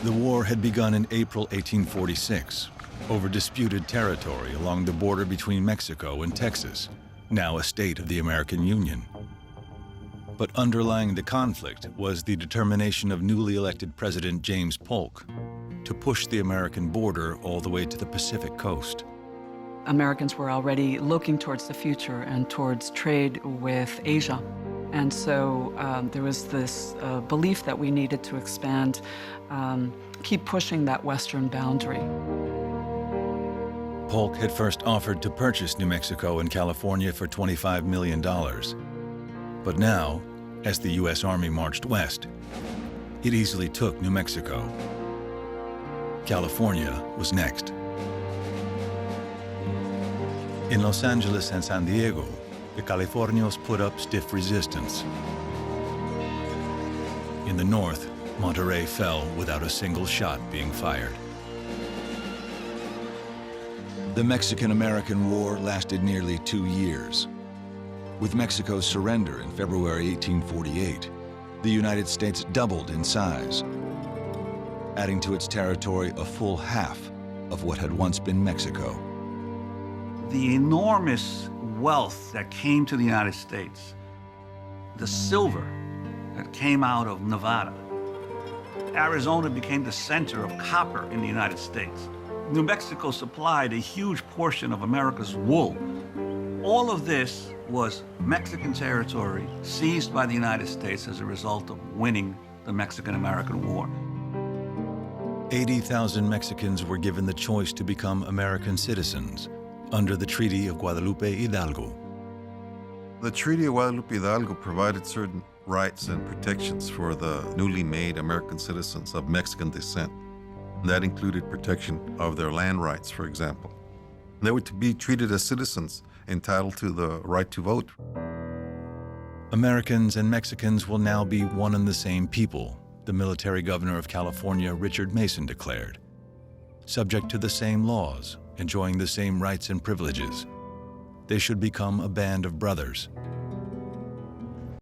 The war had begun in April 1846 over disputed territory along the border between Mexico and Texas, now a state of the American Union. But underlying the conflict was the determination of newly elected President James Polk to push the American border all the way to the Pacific coast. Americans were already looking towards the future and towards trade with Asia. And so there was this belief that we needed to expand, keep pushing that western boundary. Polk had first offered to purchase New Mexico and California for $25 million. But now, as the U.S. Army marched west, it easily took New Mexico. California was next. In Los Angeles and San Diego, the Californios put up stiff resistance. In the north, Monterrey fell without a single shot being fired. The Mexican-American War lasted nearly 2 years. With Mexico's surrender in February 1848, the United States doubled in size, adding to its territory a full half of what had once been Mexico. The enormous wealth that came to the United States, the silver that came out of Nevada. Arizona became the center of copper in the United States. New Mexico supplied a huge portion of America's wool. All of this was Mexican territory seized by the United States as a result of winning the Mexican-American War. 80,000 Mexicans were given the choice to become American citizens under the Treaty of Guadalupe Hidalgo. The Treaty of Guadalupe Hidalgo provided certain rights and protections for the newly made American citizens of Mexican descent. That included protection of their land rights, for example. They were to be treated as citizens entitled to the right to vote. Americans and Mexicans will now be one and the same people, the military governor of California, Richard Mason, declared. Subject to the same laws, enjoying the same rights and privileges. They should become a band of brothers.